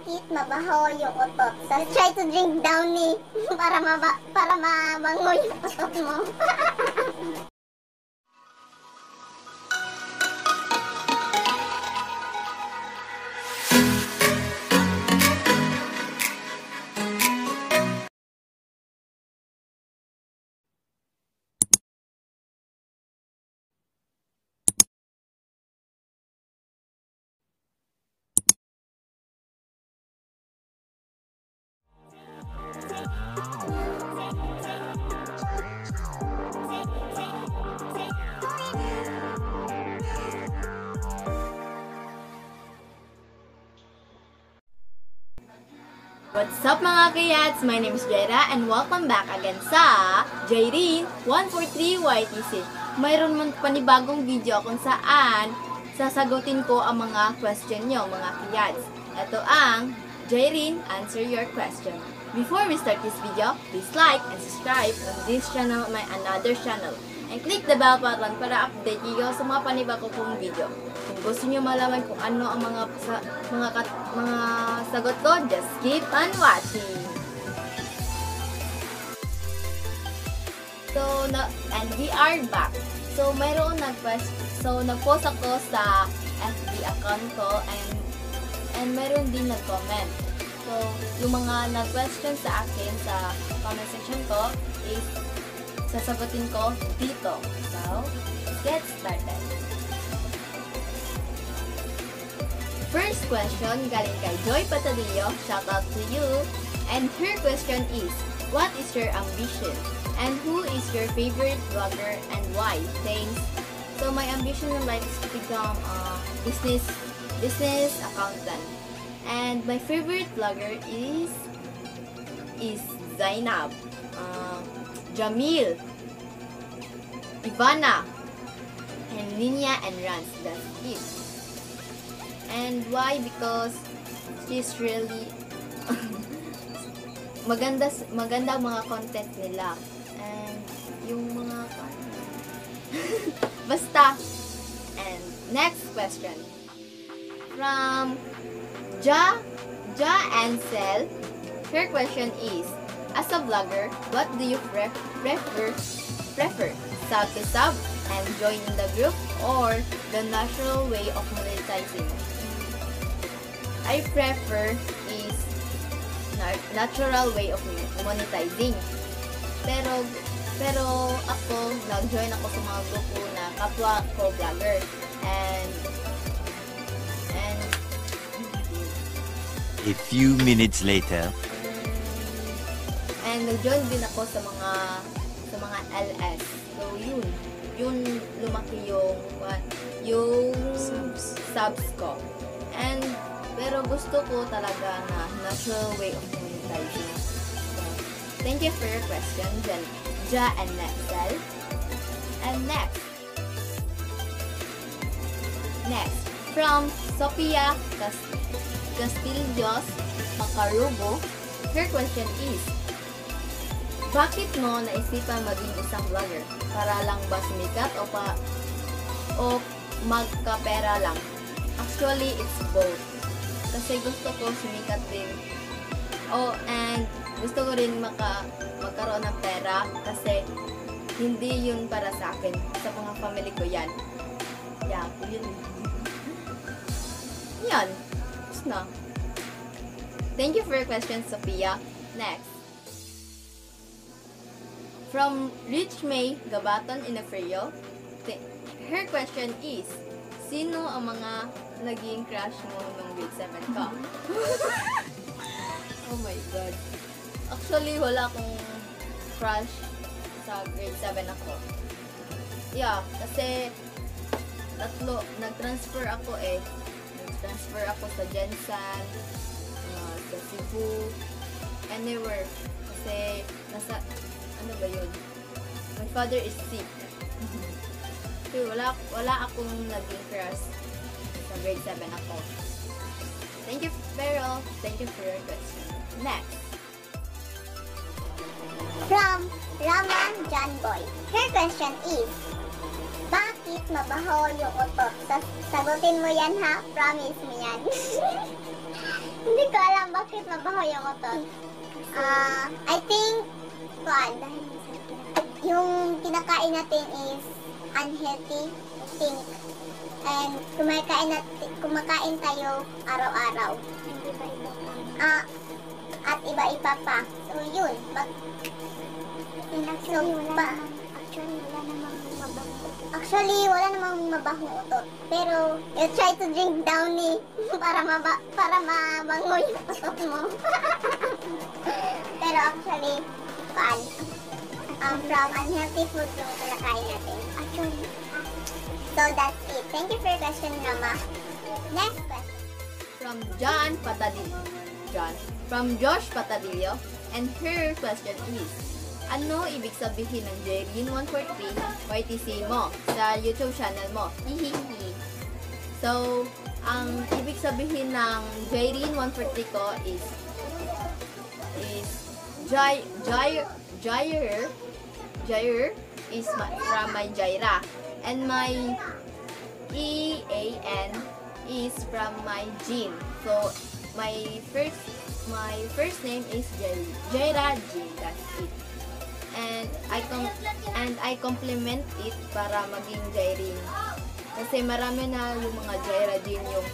Bakit mabaho yung utot? So, try to drink Downy para mabango yung utot mo. What's up mga kayats? My name is Jaira and welcome back again sa Jairin 143YTC. Mayroon man panibagong video kung saan sasagutin ko ang mga question nyo mga kayats. Ito ang Jairin Answer Your Question. Before we start this video, please like and subscribe on this channel, my another channel. And click the bell button para update kayo sa mga panibago kong video. Kung gusto niyo malaman kung ano ang mga sagot ko, just keep on watching. And we are back. So, mayroon nag-post ako sa FB account ko and mayroon din nag-comment. So, yung mga nag-question sa akin sa comment section ko is sasagutin ko dito. So, let's get started. First question galing kay Joy Patadillo. Shout out to you. And her question is, what is your ambition? And who is your favorite vlogger and why? Thanks. So, my ambition in life is to become a business accountant. And my favorite vlogger is Zainab, Jamil, Ivana, and Ninya and Rans. That's it. And why? Because she's really maganda mga content nila. And yung mga basta. And next question from Ja Ansel. Her question is, as a vlogger, what do you prefer? Sub to sub and join in the group or the natural way of monetizing? I prefer is natural way of monetizing. Pero ako, nag-join ako sa mga grupo na kapwa ko vlogger. And a few minutes later. And nag-join din ako sa mga LS. So yun lumaki yung subs ko. And pero gusto ko talaga na natural way of monetizing. So, thank you for your question, Ja and Nexel. And next from Sophia Castillos Macarugo. Her question is, bakit mo naisipan maging isang vlogger? Para lang ba sumikat o magkapera lang? Actually, it's both. Kasi gusto ko sumikat din. And gusto ko rin magkaroon ng pera kasi hindi yun para sa akin. Sa mga family ko yan. Yeah, yun. Yan. Tapos na. Thank you for your question, Sophia. Next. From Rich May Gabaton Inafrio. Her question is, sino ang mga naging crush mo nung grade 7 ka? Oh my God. Actually, wala akong crush sa grade 7 ako. Yeah, kasi nag-transfer ako eh. Nag-transfer ako sa Jensan, sa Cebu, anywhere. Kasi ano ba yun? My father is sick. So, wala akong naging crush sa grade 7 ako. Thank you for your question. Next. From Raman John Boy. Her question is, bakit mabaho yung utot? Sagutin mo yan ha? Promise mo yan. Hindi ko alam mabahoy ang utot? I think, yung kinakain natin is unhealthy, I think. And kumakain tayo araw-araw. At iba-iba pa. So, yun. Actually, wala namang mabahong utot. Pero, you try to drink downy para mabango yung utot mo. Pero actually, from unhealthy food yung kinakain natin. Actually. So, that's it. Thank you for your question, Rama. Next question. From John Patadillo. From Josh Patadillo. And her question is, ano ibig sabihin ng Jairin143 YTC mo sa YouTube channel mo? Hihihi. So, ang ibig sabihin ng Jairin143 ko is Jair is from my Jaira. And my EAN is from my Jean. So, my first name is Jaira Jean. That's it. And I compliment it para maging Jairin. Kasi marami na yung mga Jaira Jean yung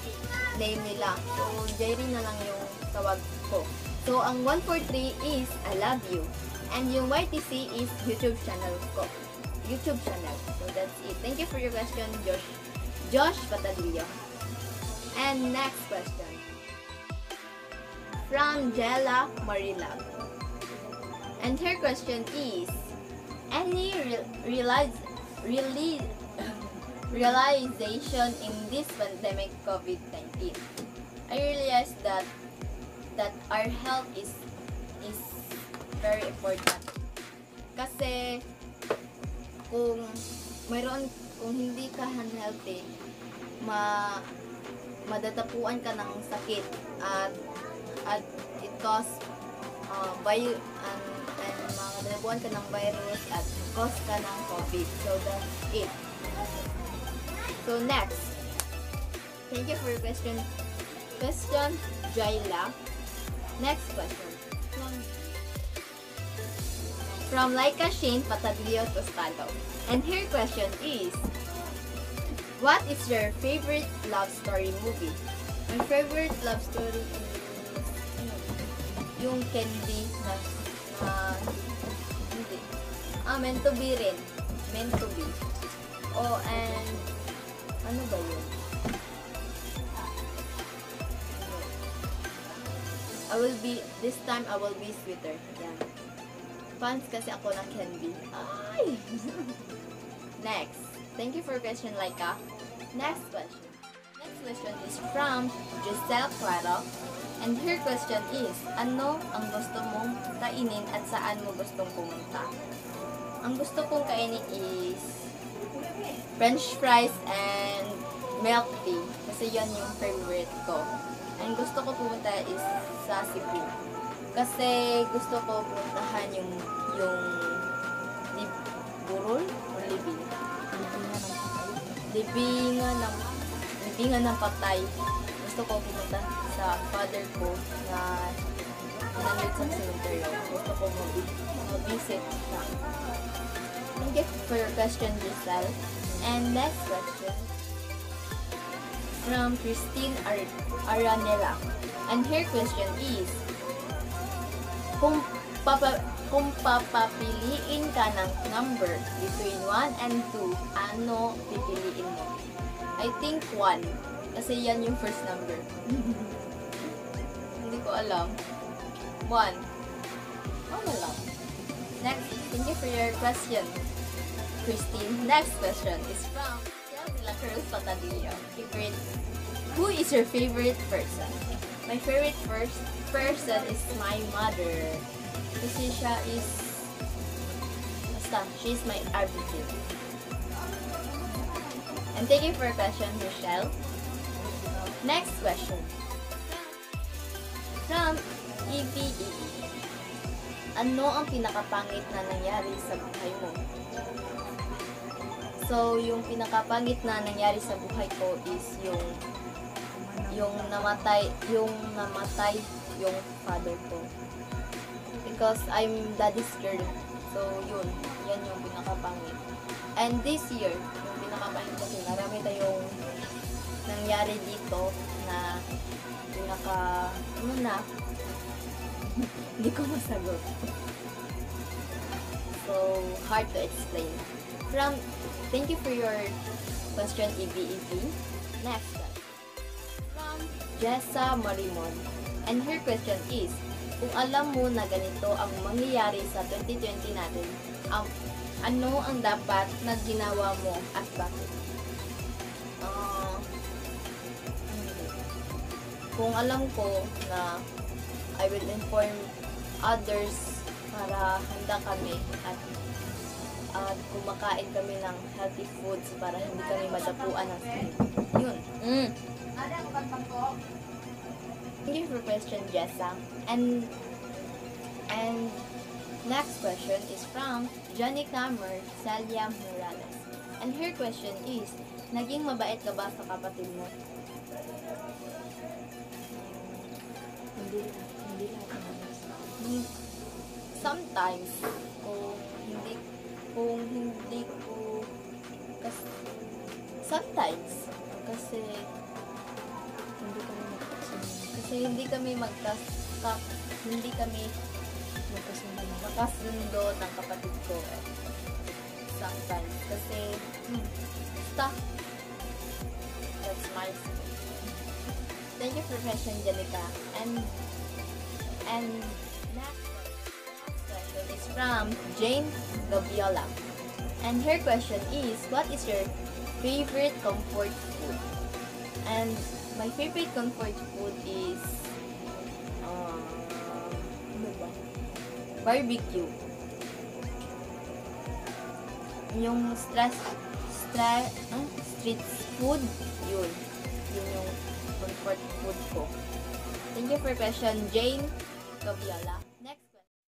name nila. So, Jairin na lang yung tawag ko. So, ang 143 is I love you. And yung YTC is YouTube channel ko. YouTube channel. So, that's it. Thank you for your question, Josh Patadillo. And next question. From Jella Marila. And her question is, any realization in this pandemic COVID-19? I realized that our health is very important. Kasi kung hindi ka unhealthy, madadapuan ka ng sakit at it cause madadapuan ka ng virus at cause ka ng COVID. So that's it. So next, thank you for your question, Jaila. Next question from Laika Shane Patadillo Tostado. And her question is, what is your favorite love story movie? My favorite love story is yung Candy na hindi. Meant to be rin. Meant to be. Oh, and ano ba yun? This time I will be sweeter. Yan. Fans kasi ako ng Candy. Ay! Next. Thank you for your question, Laika. Next question. Next question is from Giselle Claro. And her question is, ano ang gusto mong kainin at saan mo gustong pumunta? Ang gusto kong kainin is French fries and milk tea. Kasi yan yung favorite ko. And gusto ko pumunta is sa Cebu. Kasi gusto ko puntahan yung Burol o Libing. Libingan ng patay. Gusto ko pumunta sa father ko na nandun sa cemetery. Gusto ko mag-visit siya. Thank you for your question, Giselle. And next question from Christine Aranela. And her question is, kung papapiliin ka ng number between 1 and 2, ano pipiliin mo? I think 1. Kasi yan yung first number. Hindi ko alam. 1. Ano lang. Next, thank you for your question, Christine. Next question is from Shelby La Cruz Patadillo. Who is your favorite person? My favorite person is my mother. Kasi she's my everything. And thank you for your question, Michelle. Next question. From EPE. Ano ang pinakapangit na nangyari sa buhay mo? So, yung pinakapangit na nangyari sa buhay ko is yung namatay yung father ko. Because I'm daddy's girl. So, yan yung pinakapangit. And this year, yung pinakapangit kasi marami tayong nangyari dito na hindi ko masagot. So, hard to explain. Thank you for your question, Ibi. Next one. From Jessa Marimon. And her question is, kung alam mo na ganito ang mangyayari sa 2020 natin, ano ang dapat na ginawa mo at bakit? Kung alam ko na I will inform others para handa kami at kumakain kami ng healthy foods para hindi kami madapuan ng sakit. Yun. Thank you for question, Jessa. And next question is from Johnny Camer Celia Morales. And her question is, naging mabait ka ba sa kapatid mo? Hindi lahat. Sometimes, kasi hindi kami magkasundo ng kapatid ko. Sometimes, kasi stuff. That's my story. Thank you for question, Janica. And next question is from Jane Gabiola. And her question is, what is your favorite comfort food? And my favorite comfort food is barbecue. Yung street food, yun yung comfort food ko. Thank you for question, Jane Gabiola. Next question.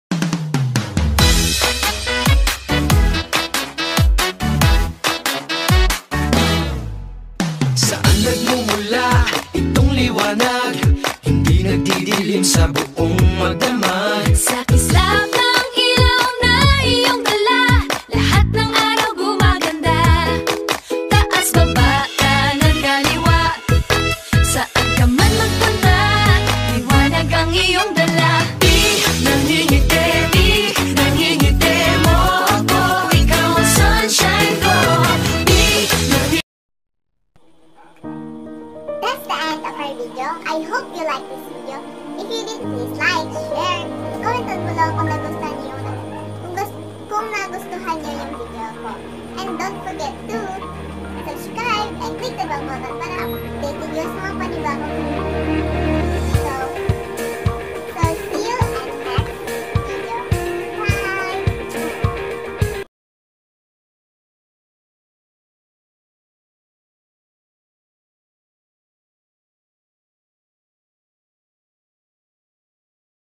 Saan nagmumula itong liwanag? Hindi nagdidilim sa buong magdamag. Sa kislap ng ilaw na iyong dala, lahat ng araw gumaganda. Taas, baba, kanan, kaliwa, saan ka man magpunta, liwanag ang iyong dala. Nangingiti mo ako, ikaw ang sunshine ko. That's the end of our video. I hope you like this video. If you did, please like, share, comment down below kung nagustuhan niyo kung nagustuhan niyo yung video ko. And don't forget to subscribe and click the bell button para updated yung sa mga panibagong